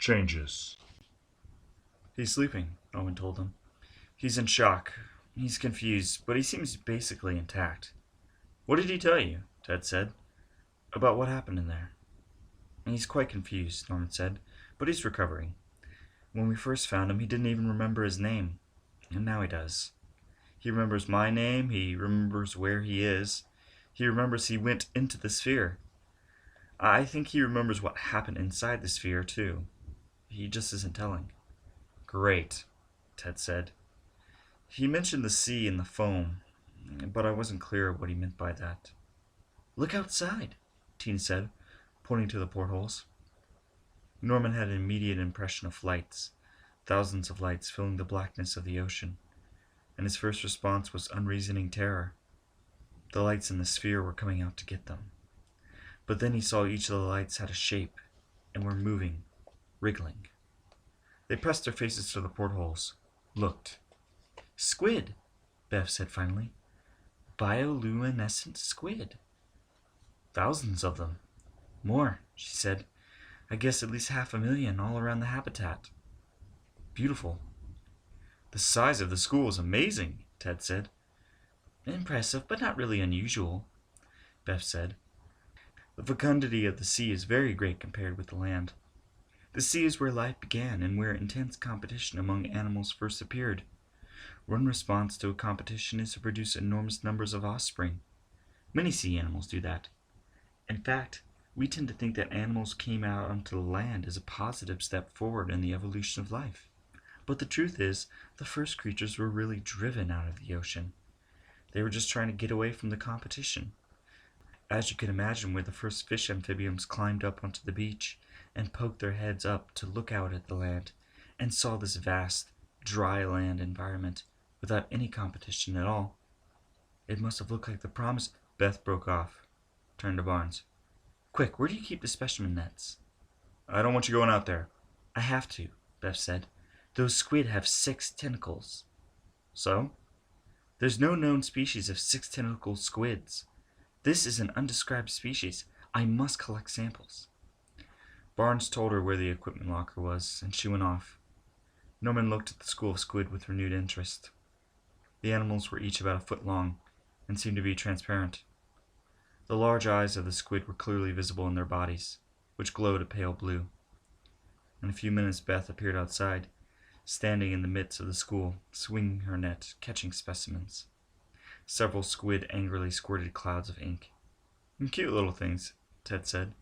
changes. He's sleeping, Norman told him. He's in shock. He's confused, but he seems basically intact. What did he tell you? Ted said. About what happened in there. He's quite confused, Norman said, but he's recovering. When we first found him, he didn't even remember his name, and now he does. He remembers my name, he remembers where he is, he remembers he went into the sphere. I think he remembers what happened inside the sphere, too. He just isn't telling. Great, Ted said. He mentioned the sea and the foam, but I wasn't clear what he meant by that. Look outside, Tina said, pointing to the portholes. Norman had an immediate impression of lights, thousands of lights filling the blackness of the ocean, and his first response was unreasoning terror. The lights in the sphere were coming out to get them. But then he saw each of the lights had a shape, and were moving, wriggling. They pressed their faces to the portholes, looked. Squid, Bev said finally. Bioluminescent squid. Thousands of them. More, she said. I guess at least 500,000 all around the habitat. Beautiful. The size of the school is amazing, Ted said. Impressive, but not really unusual, Bev said. The fecundity of the sea is very great compared with the land. The sea is where life began and where intense competition among animals first appeared. One response to a competition is to produce enormous numbers of offspring. Many sea animals do that. In fact, we tend to think that animals came out onto the land as a positive step forward in the evolution of life. But the truth is, the first creatures were really driven out of the ocean. They were just trying to get away from the competition. As you can imagine, where the first fish amphibians climbed up onto the beach and poked their heads up to look out at the land and saw this vast, dry land environment without any competition at all. It must have looked like the promise. Beth broke off, turned to Barnes. Quick, where do you keep the specimen nets? I don't want you going out there. I have to, Beth said. Those squid have 6 tentacles. So? There's no known species of 6-tentacled squids. This is an undescribed species. I must collect samples. Barnes told her where the equipment locker was, and she went off. Norman looked at the school of squid with renewed interest. The animals were each about a foot long, and seemed to be transparent. The large eyes of the squid were clearly visible in their bodies, which glowed a pale blue. In a few minutes Beth appeared outside, standing in the midst of the school, swinging her net, catching specimens. Several squid angrily squirted clouds of ink. Cute little things, Ted said.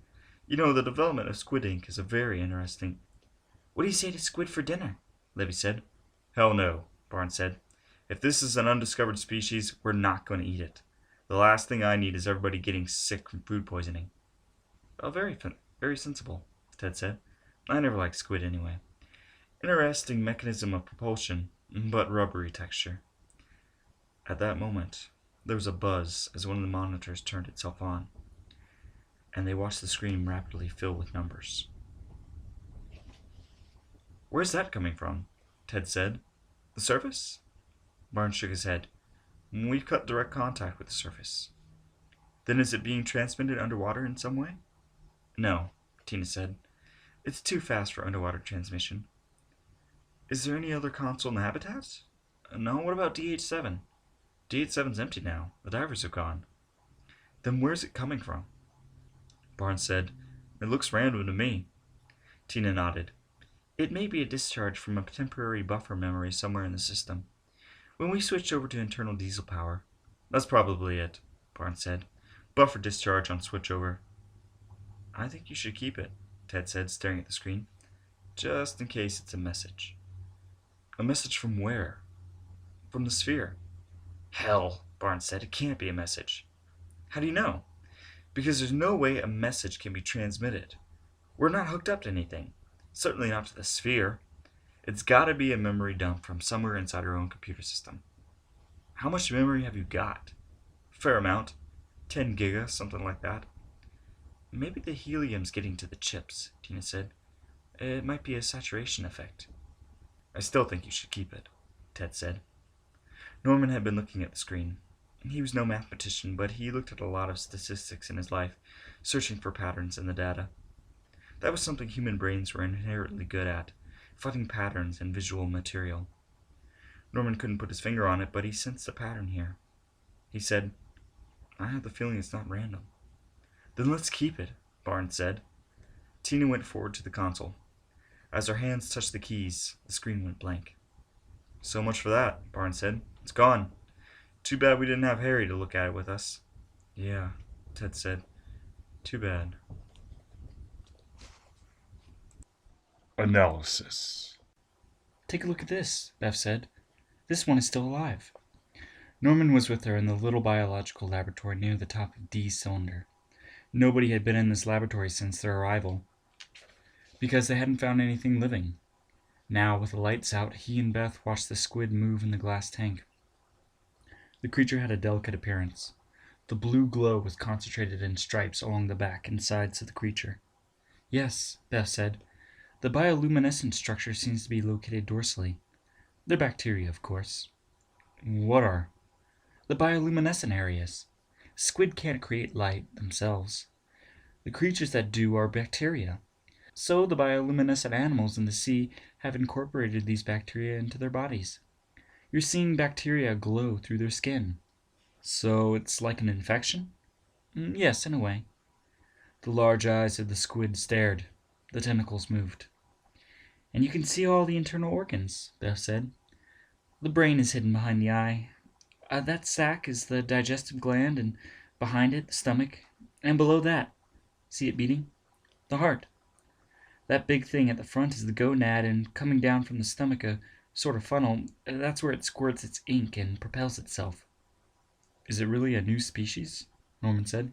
You know, the development of squid ink is a very interesting... What do you say to squid for dinner? Levy said. Hell no, Barnes said. If this is an undiscovered species, we're not going to eat it. The last thing I need is everybody getting sick from food poisoning. Oh, very sensible, Ted said. I never liked squid anyway. Interesting mechanism of propulsion, but rubbery texture. At that moment, there was a buzz as one of the monitors turned itself on, and they watched the screen rapidly fill with numbers. Where's that coming from? Ted said. The surface? Barnes shook his head. We've cut direct contact with the surface. Then is it being transmitted underwater in some way? No, Tina said. It's too fast for underwater transmission. Is there any other console in the habitat? No, what about DH7? DH7's empty now. The divers have gone. Then where's it coming from? Barnes said, It looks random to me. Tina nodded. It may be a discharge from a temporary buffer memory somewhere in the system. When we switched over to internal diesel power. That's probably it, Barnes said. Buffer discharge on switchover. I think you should keep it, Ted said, staring at the screen. Just in case it's a message. A message from where? From the sphere. Hell, Barnes said, it can't be a message. How do you know? Because there's no way a message can be transmitted. We're not hooked up to anything. Certainly not to the sphere. It's got to be a memory dump from somewhere inside our own computer system. How much memory have you got? Fair amount. 10 giga, something like that. Maybe the helium's getting to the chips, Tina said. It might be a saturation effect. I still think you should keep it, Ted said. Norman had been looking at the screen. He was no mathematician, but he looked at a lot of statistics in his life, searching for patterns in the data. That was something human brains were inherently good at, finding patterns in visual material. Norman couldn't put his finger on it, but he sensed a pattern here. He said, I have the feeling it's not random. Then let's keep it, Barnes said. Tina went forward to the console. As her hands touched the keys, the screen went blank. So much for that, Barnes said. It's gone. Too bad we didn't have Harry to look at it with us. Yeah, Ted said. Too bad. Analysis. Take a look at this, Beth said. This one is still alive. Norman was with her in the little biological laboratory near the top of D's cylinder. Nobody had been in this laboratory since their arrival, because they hadn't found anything living. Now, with the lights out, he and Beth watched the squid move in the glass tank. The creature had a delicate appearance. The blue glow was concentrated in stripes along the back and sides of the creature. Yes, Beth said. The bioluminescent structure seems to be located dorsally. They're bacteria, of course. What are? The bioluminescent areas. Squid can't create light themselves. The creatures that do are bacteria. So the bioluminescent animals in the sea have incorporated these bacteria into their bodies. You're seeing bacteria glow through their skin. So it's like an infection? Yes, in a way. The large eyes of the squid stared. The tentacles moved. And you can see all the internal organs, Beth said. The brain is hidden behind the eye. That sac is the digestive gland, and behind it, the stomach. And below that, see it beating? The heart. That big thing at the front is the gonad, and coming down from the stomach, a sort of funnel, that's where it squirts its ink and propels itself. Is it really a new species? Norman said.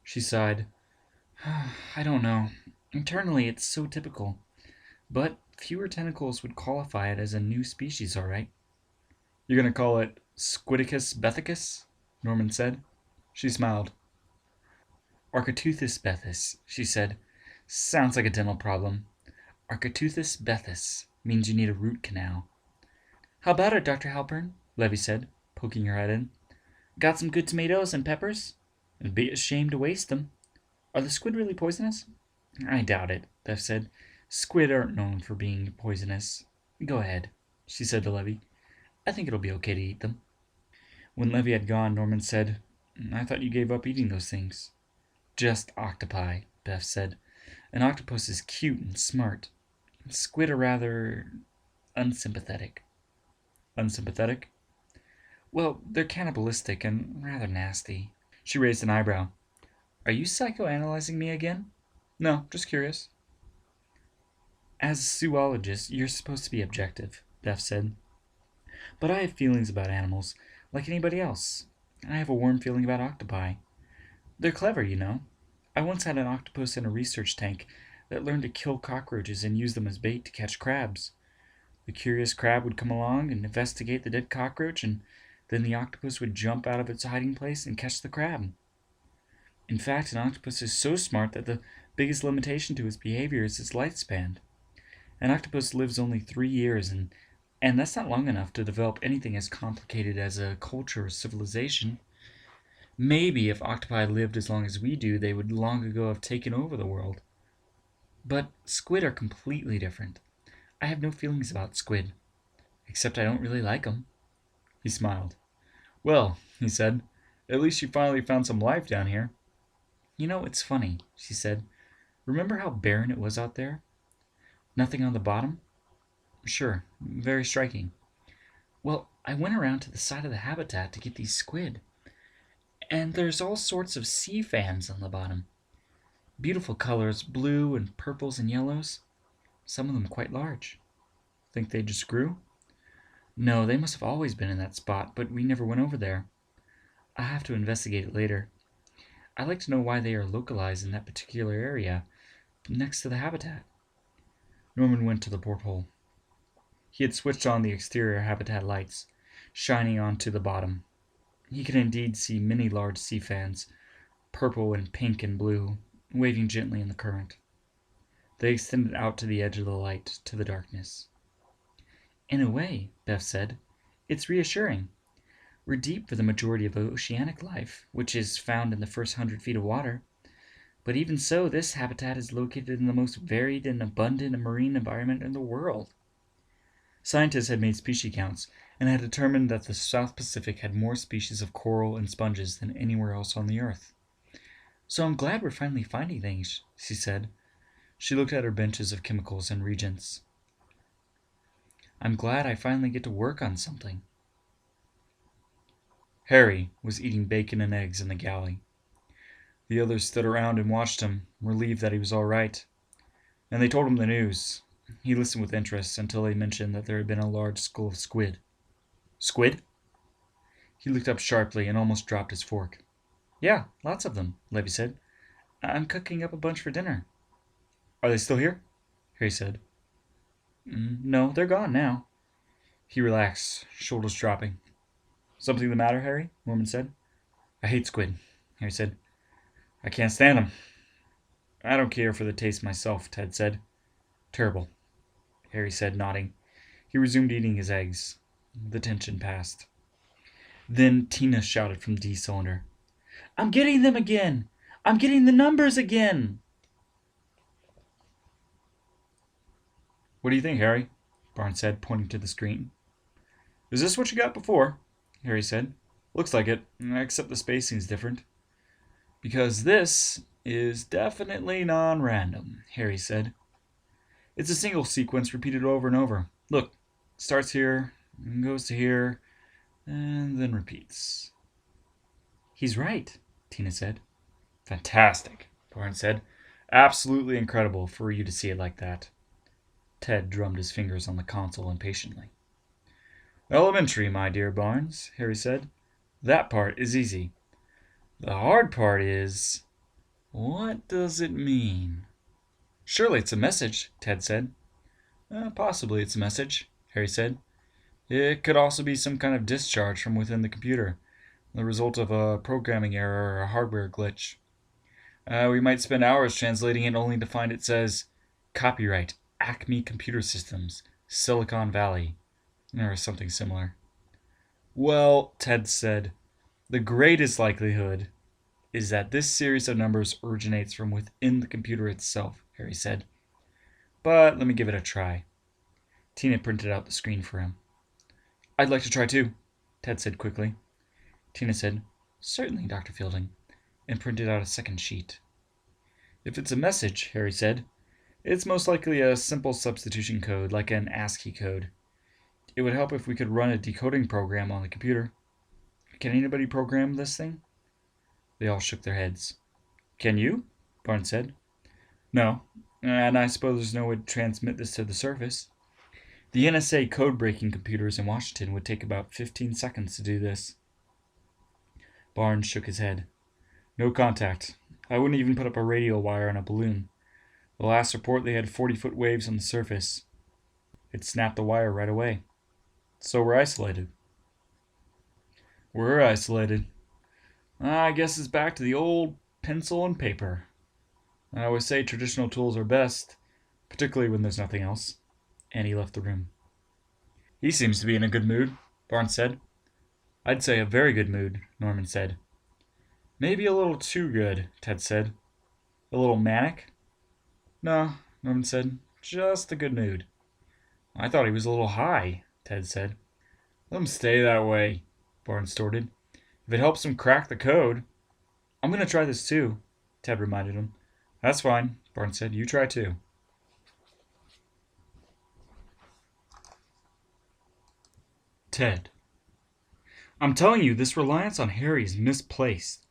She sighed. I don't know. Internally, it's so typical. But fewer tentacles would qualify it as a new species, all right. You're going to call it Squidicus bethicus? Norman said. She smiled. Architeuthis bethis, she said. Sounds like a dental problem. Architeuthis bethis means you need a root canal. How about it, Dr. Halpern? Levy said, poking her head in. Got some good tomatoes and peppers? It'd be a shame to waste them. Are the squid really poisonous? I doubt it, Beth said. Squid aren't known for being poisonous. Go ahead, she said to Levy. I think it'll be okay to eat them. When Levy had gone, Norman said, I thought you gave up eating those things. Just octopi, Beth said. An octopus is cute and smart. Squid are rather unsympathetic. Unsympathetic? Well, they're cannibalistic and rather nasty. She raised an eyebrow. Are you psychoanalyzing me again? No, just curious. As a zoologist, you're supposed to be objective, Beth said. But I have feelings about animals, like anybody else. I have a warm feeling about octopi. They're clever, you know. I once had an octopus in a research tank that learned to kill cockroaches and use them as bait to catch crabs. The curious crab would come along and investigate the dead cockroach, and then the octopus would jump out of its hiding place and catch the crab. In fact, an octopus is so smart that the biggest limitation to its behavior is its lifespan. An octopus lives only 3 years, and that's not long enough to develop anything as complicated as a culture or civilization. Maybe if octopi lived as long as we do, they would long ago have taken over the world. But squid are completely different. I have no feelings about squid, except I don't really like them. He smiled. Well, he said, at least you finally found some life down here. You know, it's funny, she said. Remember how barren it was out there? Nothing on the bottom? Sure, very striking. Well, I went around to the side of the habitat to get these squid. And there's all sorts of sea fans on the bottom. Beautiful colors, blue and purples and yellows. Some of them quite large. Think they just grew? No, they must have always been in that spot, but we never went over there. I'll have to investigate it later. I'd like to know why they are localized in that particular area, next to the habitat. Norman went to the porthole. He had switched on the exterior habitat lights, shining onto the bottom. He could indeed see many large sea fans, purple and pink and blue, waving gently in the current. They extended out to the edge of the light, to the darkness. In a way, Beth said, it's reassuring. We're deep for the majority of oceanic life, which is found in the first 100 feet of water. But even so, this habitat is located in the most varied and abundant marine environment in the world. Scientists had made species counts and had determined that the South Pacific had more species of coral and sponges than anywhere else on the Earth. So I'm glad we're finally finding things, she said. She looked at her benches of chemicals and reagents. I'm glad I finally get to work on something. Harry was eating bacon and eggs in the galley. The others stood around and watched him, relieved that he was all right. And they told him the news. He listened with interest until they mentioned that there had been a large school of squid. Squid? He looked up sharply and almost dropped his fork. Yeah, lots of them, Levy said. I'm cooking up a bunch for dinner. Are they still here? Harry said. No, they're gone now. He relaxed, shoulders dropping. Something the matter, Harry? Norman said. I hate squid, Harry said. I can't stand them. I don't care for the taste myself, Ted said. Terrible, Harry said, nodding. He resumed eating his eggs. The tension passed. Then Tina shouted from D cylinder. I'm getting them again! I'm getting the numbers again! What do you think, Harry? Barnes said, pointing to the screen. Is this what you got before? Harry said. Looks like it, except the spacing's different. Because this is definitely non-random, Harry said. It's a single sequence repeated over and over. Look, starts here, goes to here, and then repeats. He's right, Tina said. Fantastic, Barnes said. Absolutely incredible for you to see it like that. Ted drummed his fingers on the console impatiently. Elementary, my dear Barnes, Harry said. That part is easy. The hard part is, what does it mean? Surely it's a message, Ted said. Possibly it's a message, Harry said. It could also be some kind of discharge from within the computer, the result of a programming error or a hardware glitch. We might spend hours translating it only to find it says, Copyright, Acme Computer Systems, Silicon Valley, or something similar. Well, Ted said, the greatest likelihood is that this series of numbers originates from within the computer itself, Harry said. But let me give it a try. Tina printed out the screen for him. I'd like to try too, Ted said quickly. Tina said, Certainly, Dr. Fielding, and printed out a second sheet. If it's a message, Harry said, it's most likely a simple substitution code, like an ASCII code. It would help if we could run a decoding program on the computer. Can anybody program this thing? They all shook their heads. Can you? Barnes said. No, and I suppose there's no way to transmit this to the surface. The NSA code-breaking computers in Washington would take about 15 seconds to do this. Barnes shook his head. No contact. I wouldn't even put up a radio wire on a balloon. The last report, they had 40-foot waves on the surface. It snapped the wire right away. So we're isolated. We're isolated. I guess it's back to the old pencil and paper. I always say traditional tools are best, particularly when there's nothing else. And he left the room. He seems to be in a good mood, Barnes said. I'd say a very good mood, Norman said. Maybe a little too good, Ted said. A little manic? No, Norman said. Just a good mood. I thought he was a little high, Ted said. Let him stay that way, Barnes snorted. If it helps him crack the code. I'm going to try this too, Ted reminded him. That's fine, Barnes said. You try too. Ted. I'm telling you, this reliance on Harry is misplaced.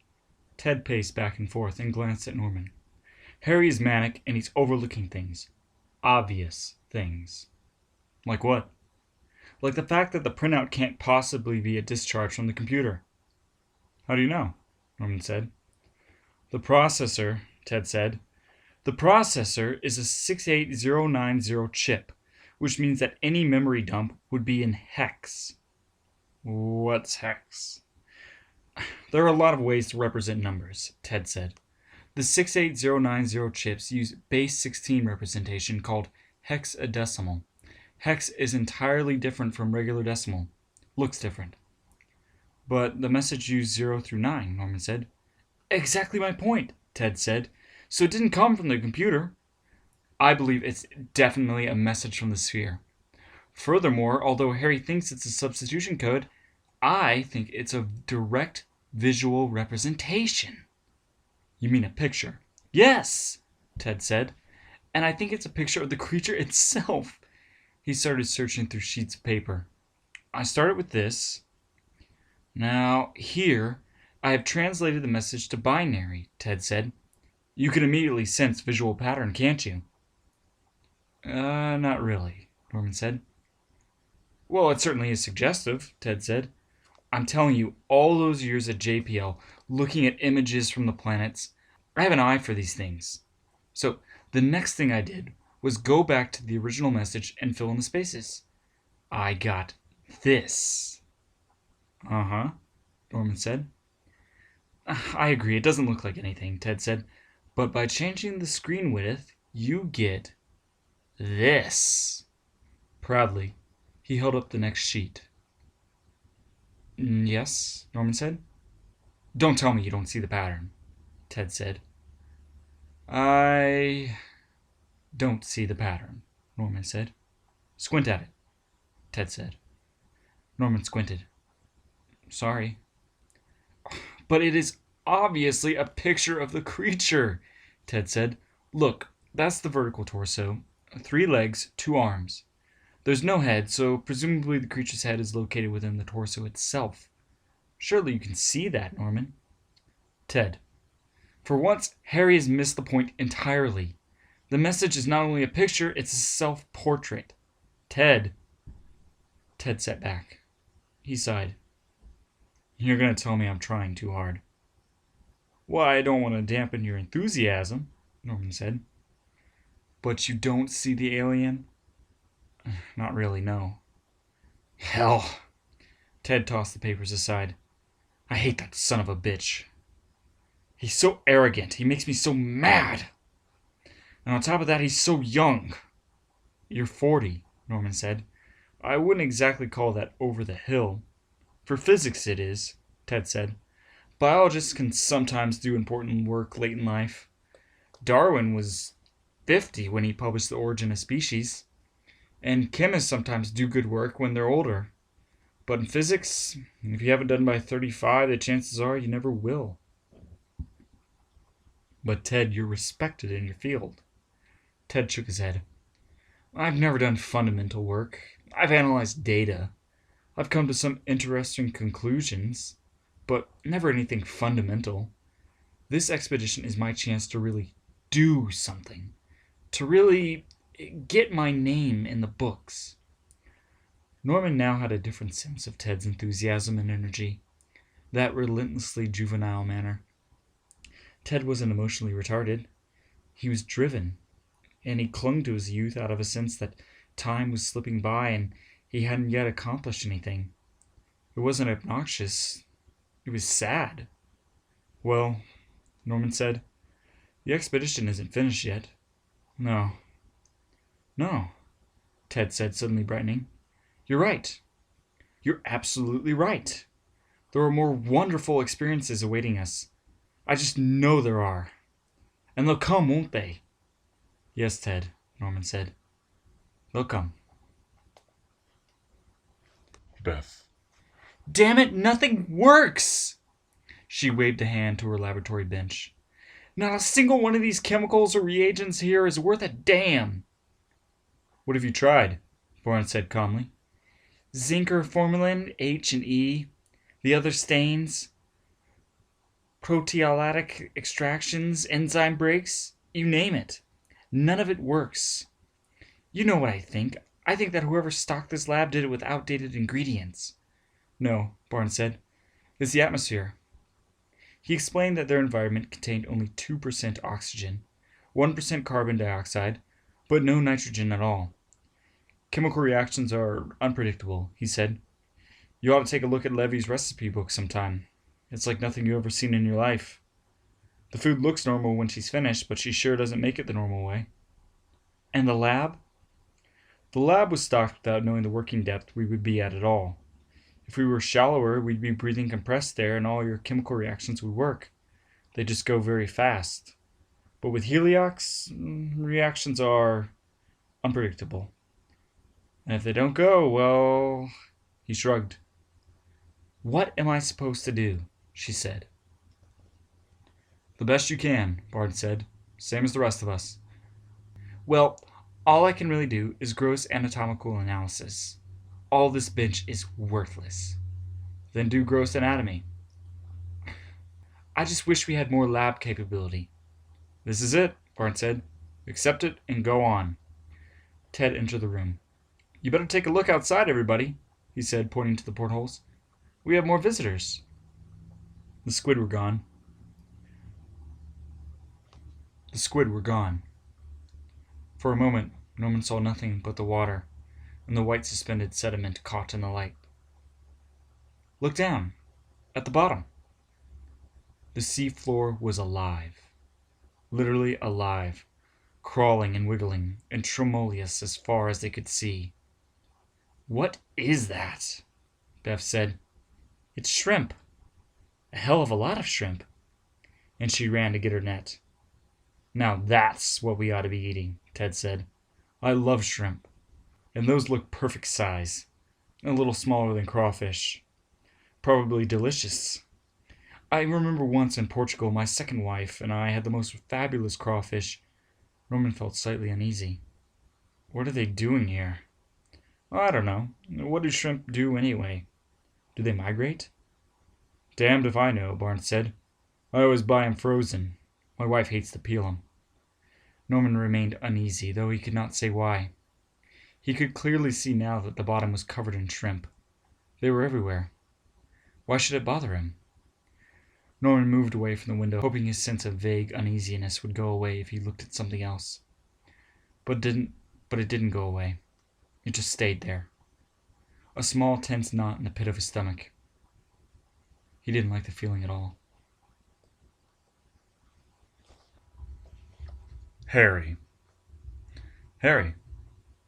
Ted paced back and forth and glanced at Norman. Harry is manic and he's overlooking things. Obvious things. Like what? Like the fact that the printout can't possibly be a discharge from the computer. How do you know? Norman said. The processor, Ted said. The processor is a 68090 chip, which means that any memory dump would be in hex. What's hex? There are a lot of ways to represent numbers, Ted said. The 68090 chips use base 16 representation called hexadecimal. Hex is entirely different from regular decimal. Looks different. But the message used 0 through 9, Norman said. Exactly my point, Ted said. so it didn't come from the computer. I believe it's definitely a message from the sphere. Furthermore, although Harry thinks it's a substitution code, I think it's a direct visual representation. You mean a picture? Yes, Ted said. And I think it's a picture of the creature itself. He started searching through sheets of paper. I started with this. Now, here, I have translated the message to binary, Ted said. You can immediately sense visual pattern, can't you? Not really, Norman said. Well, it certainly is suggestive, Ted said. I'm telling you, all those years at JPL, looking at images from the planets, I have an eye for these things. So, the next thing I did was go back to the original message and fill in the spaces. I got this. Uh-huh, Norman said. I agree, it doesn't look like anything, Ted said. But by changing the screen width, you get this. Proudly, he held up the next sheet. Yes, Norman said. Don't tell me you don't see the pattern, Ted said. I don't see the pattern, Norman said. Squint at it, Ted said. Norman squinted. Sorry. But it is obviously a picture of the creature, Ted said. Look, that's the vertical torso. 3 legs, 2 arms. There's no head, so presumably the creature's head is located within the torso itself. Surely you can see that, Norman. Ted. For once, Harry has missed the point entirely. The message is not only a picture, it's a self-portrait. Ted. Ted sat back. He sighed. You're going to tell me I'm trying too hard. Well, I don't want to dampen your enthusiasm, Norman said. But you don't see the alien? Not really, no. Hell. Ted tossed the papers aside. I hate that son of a bitch. He's so arrogant. He makes me so mad. And on top of that, he's so young. You're 40, Norman said. I wouldn't exactly call that over the hill. For physics it is, Ted said. Biologists can sometimes do important work late in life. Darwin was 50 when he published The Origin of Species. And chemists sometimes do good work when they're older. But in physics, if you haven't done by 35, the chances are you never will. But Ted, you're respected in your field. Ted shook his head. I've never done fundamental work. I've analyzed data. I've come to some interesting conclusions, but never anything fundamental. This expedition is my chance to really do something. To really get my name in the books. Norman now had a different sense of Ted's enthusiasm and energy, that relentlessly juvenile manner. Ted wasn't emotionally retarded. He was driven, and he clung to his youth out of a sense that time was slipping by and he hadn't yet accomplished anything. It wasn't obnoxious. It was sad. Well, Norman said, the expedition isn't finished yet. No, Ted said, suddenly brightening. You're right. You're absolutely right. There are more wonderful experiences awaiting us. I just know there are. And they'll come, won't they? Yes, Ted, Norman said. They'll come. Beth. Damn it, nothing works! She waved a hand to her laboratory bench. Not a single one of these chemicals or reagents here is worth a damn. What have you tried? Bourne said calmly. Zinc formalin, H and E, the other stains, proteolytic extractions, enzyme breaks, you name it. None of it works. You know what I think. I think that whoever stocked this lab did it with outdated ingredients. No, Barnes said. It's the atmosphere. He explained that their environment contained only 2% oxygen, 1% carbon dioxide, but no nitrogen at all. Chemical reactions are unpredictable, he said. You ought to take a look at Levy's recipe book sometime. It's like nothing you've ever seen in your life. The food looks normal when she's finished, but she sure doesn't make it the normal way. And the lab? The lab was stocked without knowing the working depth we would be at all. If we were shallower, we'd be breathing compressed air and all your chemical reactions would work. They just go very fast. But with heliox, reactions are unpredictable. And if they don't go, well, he shrugged. What am I supposed to do? She said. The best you can, Bard said. Same as the rest of us. Well, all I can really do is gross anatomical analysis. All this bench is worthless. Then do gross anatomy. I just wish we had more lab capability. This is it, Bard said. Accept it and go on. Ted entered the room. You better take a look outside, everybody, he said, pointing to the portholes. We have more visitors. The squid were gone. For a moment, Norman saw nothing but the water and the white suspended sediment caught in the light. Look down, at the bottom. The sea floor was alive. Literally alive, crawling and wiggling and tremulous as far as they could see. What is that? Beth said. It's shrimp. A hell of a lot of shrimp. And she ran to get her net. Now that's what we ought to be eating, Ted said. I love shrimp. And those look perfect size. A little smaller than crawfish. Probably delicious. I remember once in Portugal, my second wife and I had the most fabulous crawfish. Norman felt slightly uneasy. What are they doing here? I don't know. What do shrimp do anyway? Do they migrate? Damned if I know, Barnes said. I always buy 'em frozen. My wife hates to peel 'em. Norman remained uneasy, though he could not say why. He could clearly see now that the bottom was covered in shrimp. They were everywhere. Why should it bother him? Norman moved away from the window, hoping his sense of vague uneasiness would go away if he looked at something else. But it didn't go away. It just stayed there. A small tense knot in the pit of his stomach. He didn't like the feeling at all. Harry.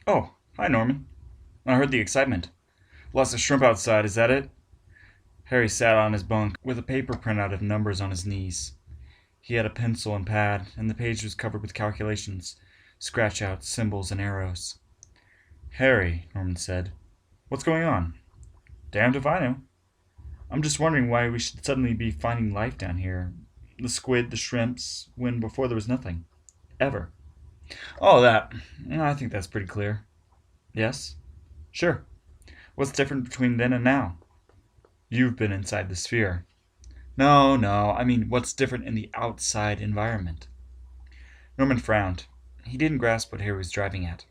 Oh, hi, Norman. I heard the excitement. Lots of shrimp outside, is that it? Harry sat on his bunk with a paper printout of numbers on his knees. He had a pencil and pad, and the page was covered with calculations, scratch-outs, symbols, and arrows. Harry, Norman said. What's going on? Damned if I know. I'm just wondering why we should suddenly be finding life down here. The squid, the shrimps, when before there was nothing. Ever. Oh, that. I think that's pretty clear. Yes? Sure. What's different between then and now? You've been inside the sphere. No, I mean, what's different in the outside environment? Norman frowned. He didn't grasp what Harry was driving at.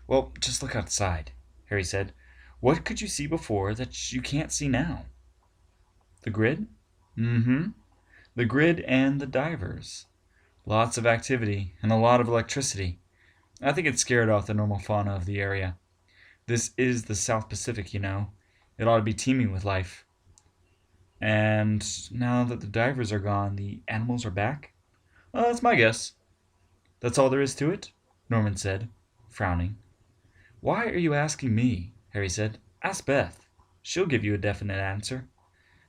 Well, just look outside, Harry said. What could you see before that you can't see now? The grid? Mm-hmm. The grid and the divers. Lots of activity and a lot of electricity. I think it scared off the normal fauna of the area. This is the South Pacific, you know. It ought to be teeming with life. And now that the divers are gone, the animals are back? Well, that's my guess. That's all there is to it? Norman said, frowning. Why are you asking me? Harry said. Ask Beth. She'll give you a definite answer.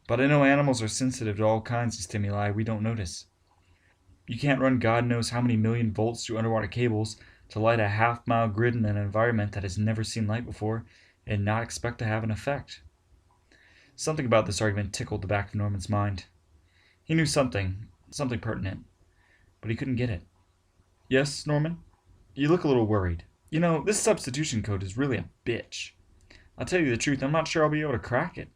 But I know animals are sensitive to all kinds of stimuli we don't notice. You can't run God knows how many million volts through underwater cables to light a half-mile grid in an environment that has never seen light before and not expect to have an effect. Something about this argument tickled the back of Norman's mind. He knew something pertinent, but he couldn't get it. Yes, Norman? You look a little worried. You know, this substitution code is really a bitch. I'll tell you the truth, I'm not sure I'll be able to crack it.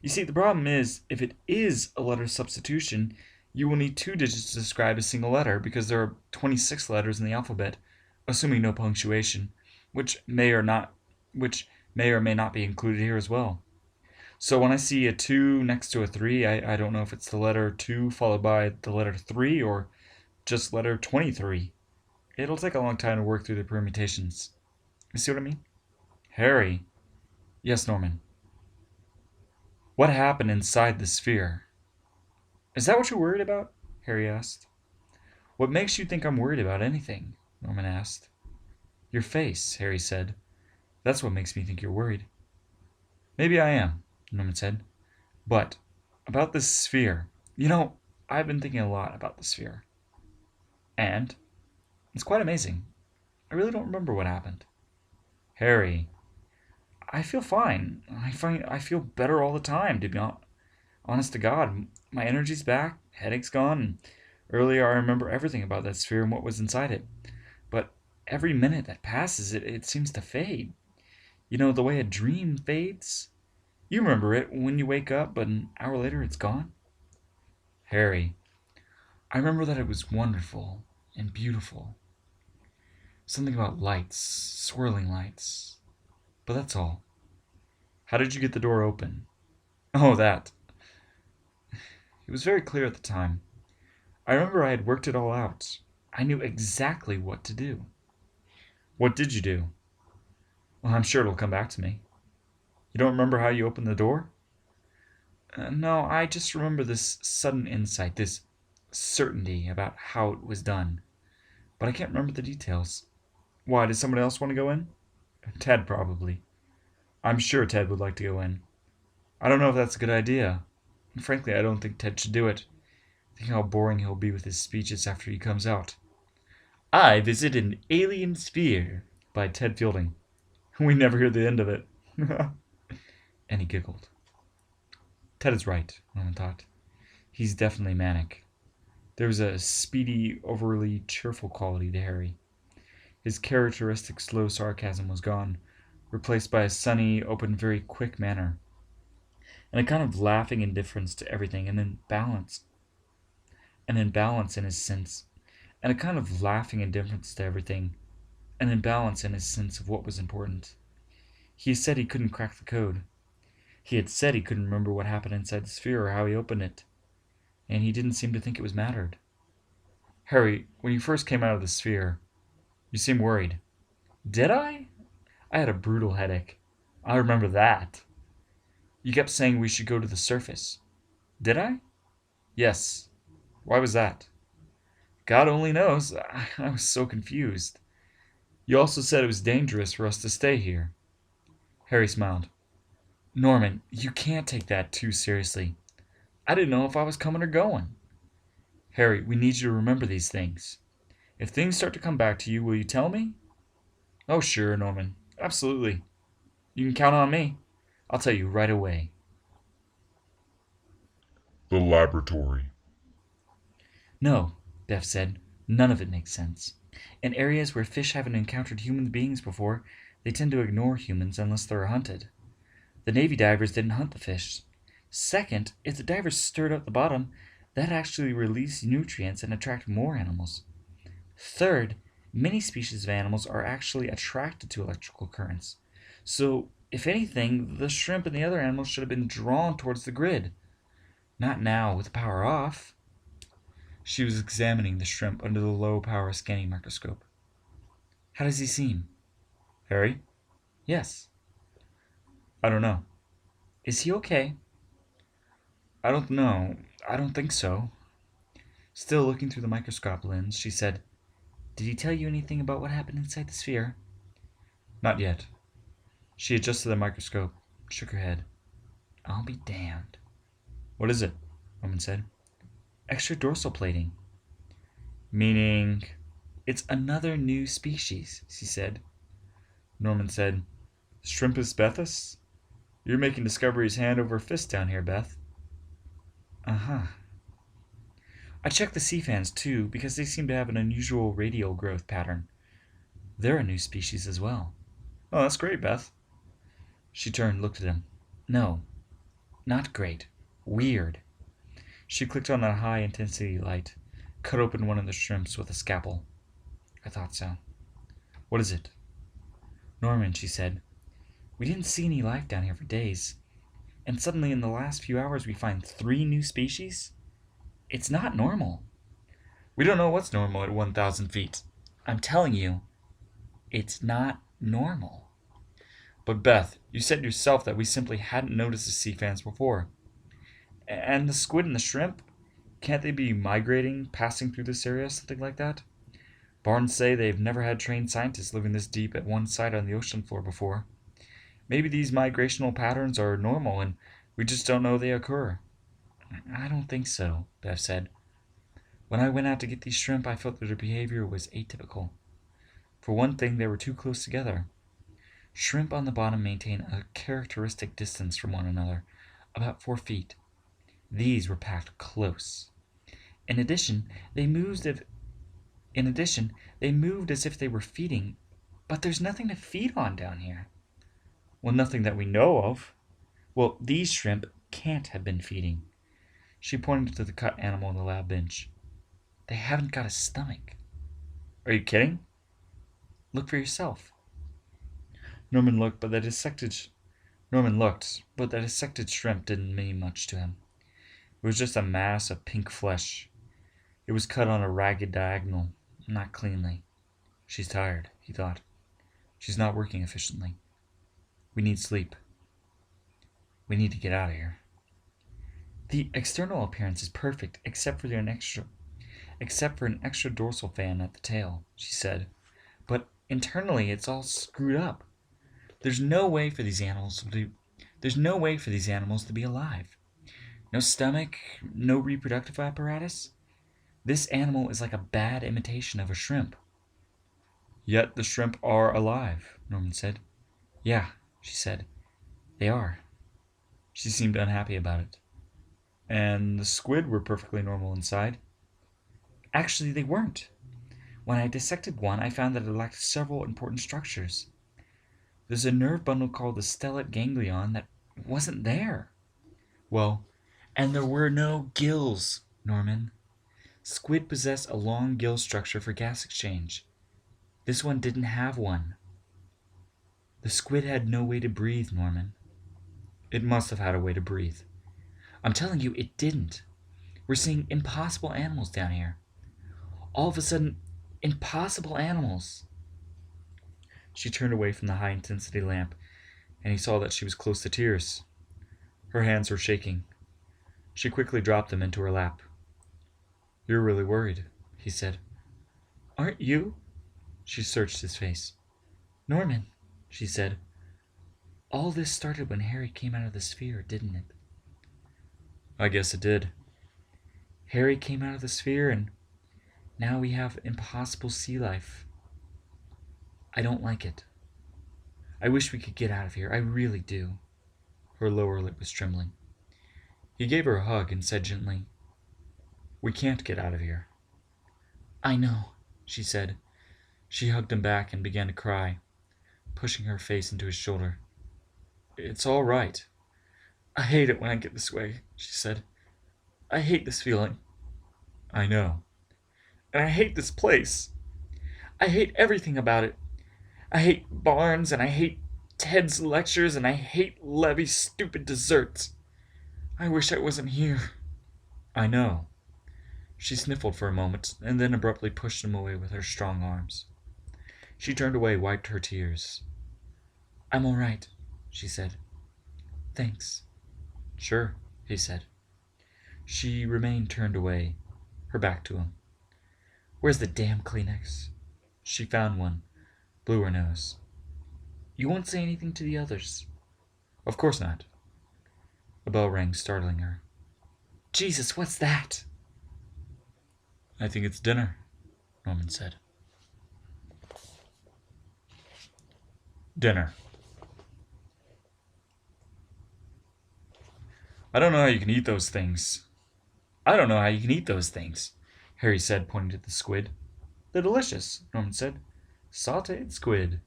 You see, the problem is, if it is a letter substitution, you will need 2 digits to describe a single letter because there are 26 letters in the alphabet, assuming no punctuation, which may or may not be included here as well. So when I see a 2 next to a 3, I don't know if it's the letter 2 followed by the letter 3 or just letter 23. It'll take a long time to work through the permutations. You see what I mean? Harry. Yes, Norman. What happened inside the sphere? Is that what you're worried about? Harry asked. What makes you think I'm worried about anything? Norman asked. Your face, Harry said. That's what makes me think you're worried. Maybe I am, Norman said. But about this sphere. You know, I've been thinking a lot about the sphere. And it's quite amazing. I really don't remember what happened. Harry, I feel fine. I feel better all the time, to be honest to God. My energy's back, headache's gone, and earlier I remember everything about that sphere and what was inside it. But every minute that passes, it seems to fade. You know, the way a dream fades? You remember it when you wake up, but an hour later it's gone? Harry, I remember that it was wonderful and beautiful. Something about lights, swirling lights. But that's all. How did you get the door open? Oh, that. It was very clear at the time. I remember I had worked it all out. I knew exactly what to do. What did you do? Well, I'm sure it'll come back to me. You don't remember how you opened the door? No, I just remember this sudden insight, this certainty about how it was done. But I can't remember the details. Why, does somebody else want to go in? Ted, probably. I'm sure Ted would like to go in. I don't know if that's a good idea. Frankly, I don't think Ted should do it. Think how boring he'll be with his speeches after he comes out. I visit an alien sphere by Ted Fielding. We never hear the end of it. And he giggled. Ted is right, Norman thought. He's definitely manic. There was a speedy, overly cheerful quality to Harry. His characteristic slow sarcasm was gone, replaced by a sunny, open, very quick manner, and a kind of laughing indifference to everything, and an imbalance in his sense, and a kind of laughing indifference to everything, an imbalance in his sense of what was important. He said he couldn't crack the code. He had said he couldn't remember what happened inside the sphere or how he opened it, and he didn't seem to think it was mattered. Harry, when you first came out of the sphere, you seemed worried. Did I? I had a brutal headache. I remember that. You kept saying we should go to the surface. Did I? Yes. Why was that? God only knows. I was so confused. You also said it was dangerous for us to stay here. Harry smiled. Norman, you can't take that too seriously. I didn't know if I was coming or going. Harry, we need you to remember these things. If things start to come back to you, will you tell me? Oh, sure, Norman. Absolutely. You can count on me. I'll tell you right away. The laboratory. No, Beth said. None of it makes sense. In areas where fish haven't encountered human beings before, they tend to ignore humans unless they're hunted. The Navy divers didn't hunt the fish. Second, if the divers stirred up the bottom, that actually released nutrients and attract more animals. Third, many species of animals are actually attracted to electrical currents. So, if anything, the shrimp and the other animals should have been drawn towards the grid. Not now, with the power off. She was examining the shrimp under the low-power scanning microscope. How does he seem? Harry? Yes. I don't know. Is he okay? I don't know. I don't think so. Still looking through the microscope lens, she said, Did he tell you anything about what happened inside the sphere? Not yet. She adjusted the microscope, shook her head. I'll be damned. What is it? Norman said. Extra dorsal plating. Meaning, it's another new species, she said. Norman said, Shrimpus bethus? You're making discoveries hand over fist down here, Beth. Uh-huh. I checked the sea fans, too, because they seem to have an unusual radial growth pattern. They're a new species as well. Oh, that's great, Beth. She turned and looked at him. No, not great. Weird. She clicked on a high-intensity light, cut open one of the shrimps with a scalpel. I thought so. What is it? Norman, she said, we didn't see any life down here for days. And suddenly in the last few hours we find 3 new species? It's not normal. We don't know what's normal at 1,000 feet. I'm telling you, it's not normal. But Beth, you said yourself that we simply hadn't noticed the sea fans before. And the squid and the shrimp? Can't they be migrating, passing through this area, something like that? Barnes say they've never had trained scientists living this deep at one site on the ocean floor before. Maybe these migrational patterns are normal and we just don't know they occur. I don't think so, Beth said. When I went out to get these shrimp, I felt that their behavior was atypical. For one thing, they were too close together. Shrimp on the bottom maintain a characteristic distance from one another, about 4 feet. These were packed close. In addition, they moved as if they were feeding, but there's nothing to feed on down here. Well, nothing that we know of. Well, these shrimp can't have been feeding. She pointed to the cut animal on the lab bench. They haven't got a stomach. Are you kidding? Look for yourself. Norman looked, but the dissected shrimp didn't mean much to him. It was just a mass of pink flesh. It was cut on a ragged diagonal, not cleanly. She's tired, he thought. She's not working efficiently. We need sleep. We need to get out of here. The external appearance is perfect, except for an extra dorsal fan at the tail, she said. But internally, it's all screwed up. There's no way for these animals to be alive. No stomach, no reproductive apparatus. This animal is like a bad imitation of a shrimp. Yet the shrimp are alive, Norman said. Yeah, she said. They are. She seemed unhappy about it. And the squid were perfectly normal inside. Actually, they weren't. When I dissected one, I found that it lacked several important structures. There's a nerve bundle called the stellate ganglion that wasn't there. Well, and there were no gills, Norman. Squid possess a long gill structure for gas exchange. This one didn't have one. The squid had no way to breathe, Norman. It must have had a way to breathe. I'm telling you, it didn't. We're seeing impossible animals down here. All of a sudden, impossible animals. She turned away from the high-intensity lamp, and he saw that she was close to tears. Her hands were shaking. She quickly dropped them into her lap. You're really worried, he said. Aren't you? She searched his face. Norman, she said. All this started when Harry came out of the sphere, didn't it? I guess it did. Harry came out of the sphere, and now we have impossible sea life. I don't like it. I wish we could get out of here. I really do. Her lower lip was trembling. He gave her a hug and said gently, We can't get out of here. I know, she said. She hugged him back and began to cry, pushing her face into his shoulder. It's all right. I hate it when I get this way, she said. I hate this feeling. I know. And I hate this place. I hate everything about it. I hate Barnes, and I hate Ted's lectures, and I hate Levy's stupid desserts. I wish I wasn't here. I know. She sniffled for a moment, and then abruptly pushed him away with her strong arms. She turned away, wiped her tears. I'm all right, she said. Thanks. Sure, he said. She remained turned away, her back to him. Where's the damn Kleenex? She found one, blew her nose. You won't say anything to the others? Of course not. A bell rang, startling her. Jesus, what's that? I think it's dinner, Norman said. Dinner. I don't know how you can eat those things. Harry said, pointing to the squid. They're delicious, Norman said. Sautéed squid.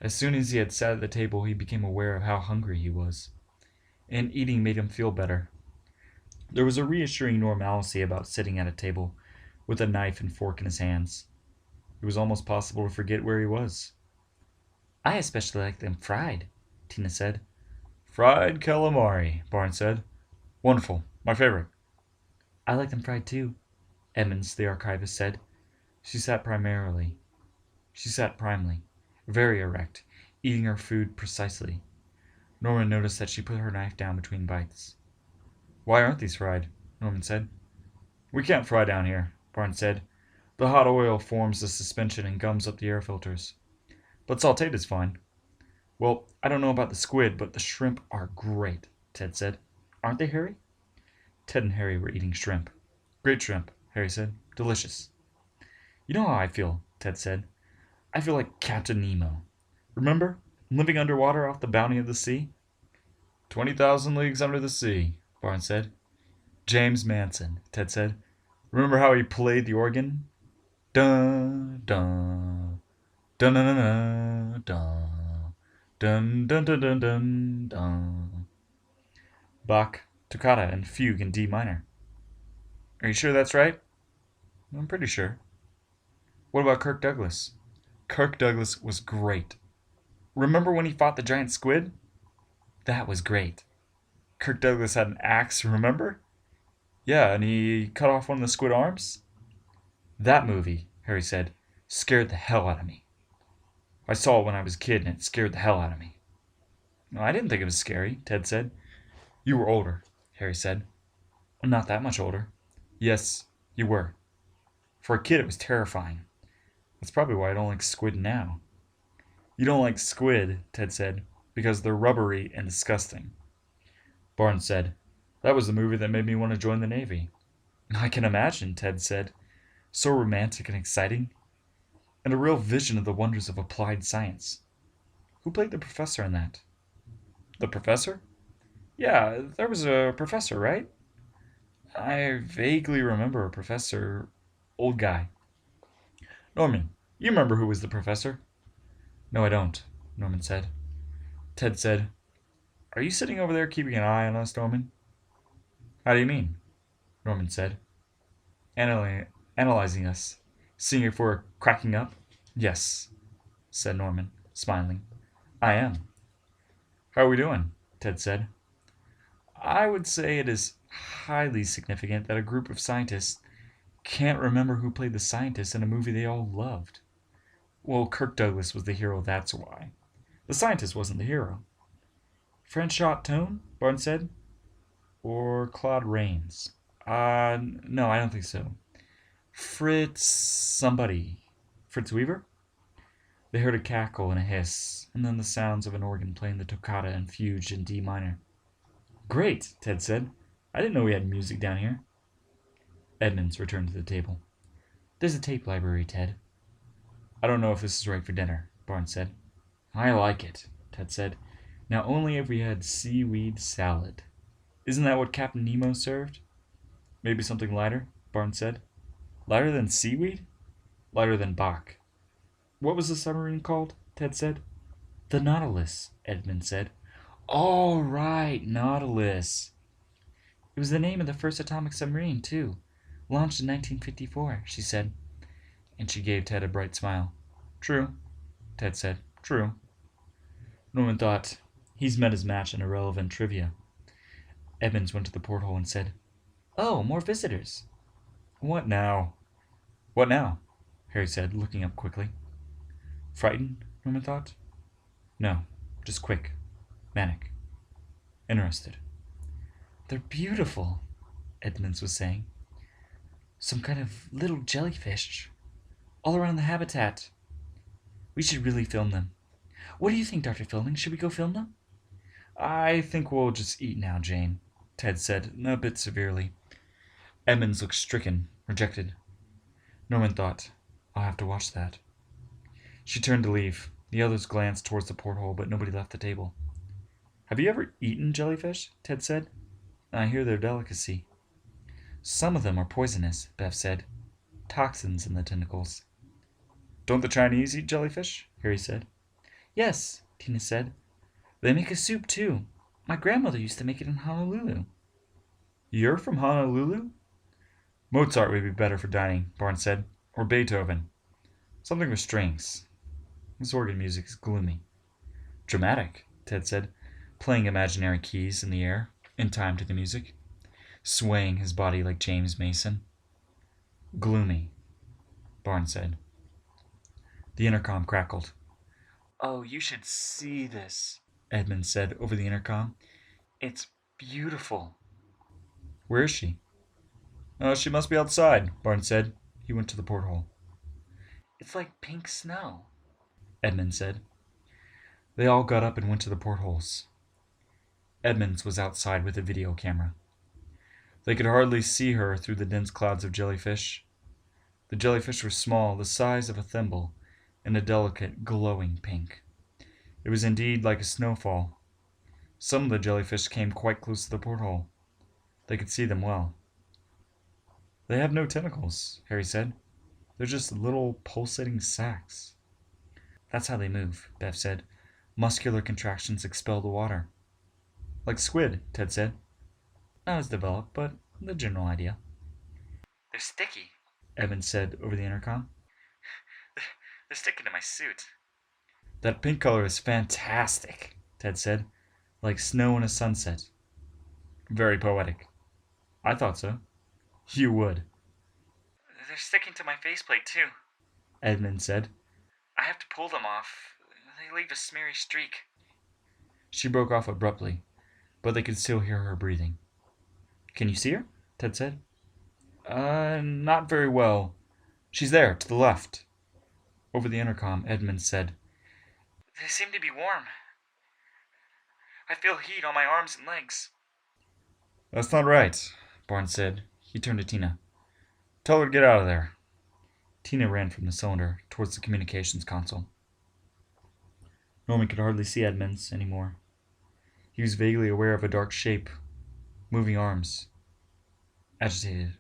As soon as he had sat at the table, he became aware of how hungry he was, and eating made him feel better. There was a reassuring normalcy about sitting at a table with a knife and fork in his hands. It was almost possible to forget where he was. I especially like them fried, Tina said. Fried calamari, Barnes said. Wonderful. My favorite. I like them fried too, Edmonds, the archivist, said. She sat primly, very erect, eating her food precisely. Norman noticed that she put her knife down between bites. Why aren't these fried? Norman said. We can't fry down here, Barnes said. The hot oil forms a suspension and gums up the air filters. But sautéed is fine. Well, I don't know about the squid, but the shrimp are great, Ted said. Aren't they, Harry? Ted and Harry were eating shrimp. Great shrimp, Harry said. Delicious. You know how I feel, Ted said. I feel like Captain Nemo. Remember? Living underwater off the bounty of the sea? 20,000 Leagues Under the Sea, Barnes said. James Manson, Ted said. Remember how he played the organ? Dun, dun, dun, dun, dun, dun, dun, dun, dun, dun, dun, dun. Bach, toccata, and fugue in D minor. Are you sure that's right? I'm pretty sure. What about Kirk Douglas? Kirk Douglas was great. Remember when he fought the giant squid? That was great. Kirk Douglas had an axe, remember? Yeah, and he cut off one of the squid arms? That movie, Harry said, scared the hell out of me. I saw it when I was a kid and it scared the hell out of me. No, I didn't think it was scary, Ted said. You were older, Harry said. Not that much older. Yes, you were. For a kid, it was terrifying. That's probably why I don't like squid now. You don't like squid, Ted said, because they're rubbery and disgusting. Barnes said, that was the movie that made me want to join the Navy. I can imagine, Ted said. So romantic and exciting. And a real vision of the wonders of applied science. Who played the professor in that? The professor? Yeah, there was a professor, right? I vaguely remember a professor. Old guy. Norman, you remember who was the professor? No, I don't, Norman said. Ted said, are you sitting over there keeping an eye on us, Norman? How do you mean? Norman said. Analyzing us. Seeing if we're cracking up? Yes, said Norman, smiling. I am. How are we doing? Ted said. I would say it is highly significant that a group of scientists can't remember who played the scientist in a movie they all loved. Well, Kirk Douglas was the hero, that's why. The scientist wasn't the hero. Franchot Tone? Barnes said. Or Claude Rains? No, I don't think so. Fritz somebody. Fritz Weaver? They heard a cackle and a hiss, and then the sounds of an organ playing the toccata and fugue in D minor. Great, Ted said. I didn't know we had music down here. Edmonds returned to the table. There's a tape library, Ted. I don't know if this is right for dinner, Barnes said. I like it, Ted said. Now only if we had seaweed salad. Isn't that what Captain Nemo served? Maybe something lighter, Barnes said. Lighter than seaweed? Lighter than Bach. What was the submarine called? Ted said. The Nautilus, Edmund said. Oh, right, Nautilus. It was the name of the first atomic submarine, too. Launched in 1954, she said. And she gave Ted a bright smile. True, Ted said. True. Norman thought, he's met his match in irrelevant trivia. Edmonds went to the porthole and said, Oh, more visitors. What now? What now? Harry said, looking up quickly. Frightened, Norman thought. No, just quick. Manic. Interested. They're beautiful, Edmonds was saying. Some kind of little jellyfish. All around the habitat. We should really film them. What do you think, Dr. Fielding? Should we go film them? I think we'll just eat now, Jane, Ted said, a bit severely. Edmonds looked stricken, rejected. Norman thought, I'll have to watch that. She turned to leave. The others glanced towards the porthole, but nobody left the table. Have you ever eaten jellyfish? Ted said. I hear they're a delicacy. Some of them are poisonous, Bev said. Toxins in the tentacles. Don't the Chinese eat jellyfish? Harry said. Yes, Tina said. They make a soup, too. My grandmother used to make it in Honolulu. You're from Honolulu? Mozart would be better for dining, Barnes said. Or Beethoven. Something with strings. This organ music is gloomy. Dramatic, Ted said, playing imaginary keys in the air, in time to the music, swaying his body like James Mason. Gloomy, Barnes said. The intercom crackled. Oh, you should see this, Edmund said over the intercom. It's beautiful. Where is she? Oh, she must be outside, Barnes said. He went to the porthole. It's like pink snow, Edmund said. They all got up and went to the portholes. Edmonds was outside with a video camera. They could hardly see her through the dense clouds of jellyfish. The jellyfish were small, the size of a thimble, and a delicate, glowing pink. It was indeed like a snowfall. Some of the jellyfish came quite close to the porthole. They could see them well. They have no tentacles, Harry said. They're just little pulsating sacs. That's how they move, Bev said. Muscular contractions expel the water. Like squid, Ted said. Not as developed, but the general idea. They're sticky, Evan said over the intercom. They're sticking to my suit. That pink color is fantastic, Ted said. Like snow in a sunset. Very poetic. I thought so. You would. They're sticking to my faceplate, too, Edmund said. I have to pull them off. They leave a smeary streak. She broke off abruptly, but they could still hear her breathing. Can you see her? Ted said. Not very well. She's there, to the left. Over the intercom, Edmund said, They seem to be warm. I feel heat on my arms and legs. That's not right, Barnes said. He turned to Tina. Tell her to get out of there. Tina ran from the cylinder towards the communications console. Norman could hardly see Edmonds anymore. He was vaguely aware of a dark shape, moving arms, agitated.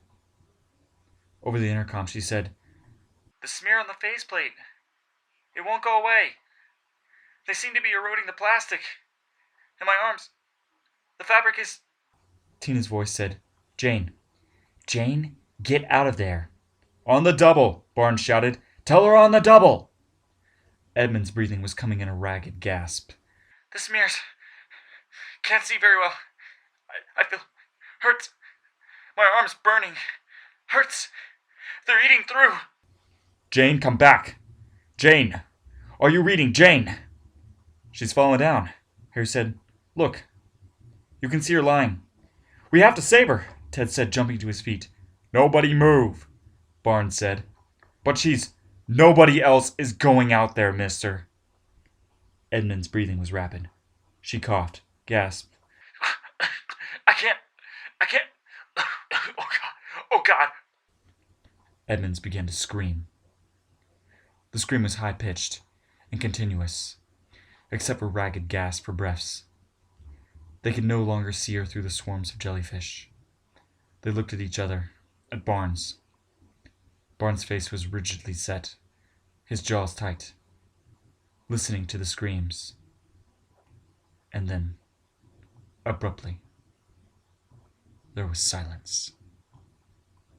Over the intercom, she said, The smear on the faceplate. It won't go away. They seem to be eroding the plastic. And my arms. The fabric is... Tina's voice said, Jane, get out of there. On the double, Barnes shouted. Tell her on the double. Edmund's breathing was coming in a ragged gasp. The smears. Can't see very well. I feel... hurts. My arm's burning. Hurts. They're eating through. Jane, come back. Jane. Are you reading, Jane? She's fallen down, Harry said. Look. You can see her lying. We have to save her, Ted said, jumping to his feet. Nobody move, Barnes said. But she's... Nobody else is going out there, mister. Edmund's breathing was rapid. She coughed, gasped. I can't... Oh, God. Edmonds began to scream. The scream was high-pitched and continuous, except for ragged gasps for breaths. They could no longer see her through the swarms of jellyfish. They looked at each other, at Barnes. Barnes' face was rigidly set, his jaws tight, listening to the screams. And then, abruptly, there was silence.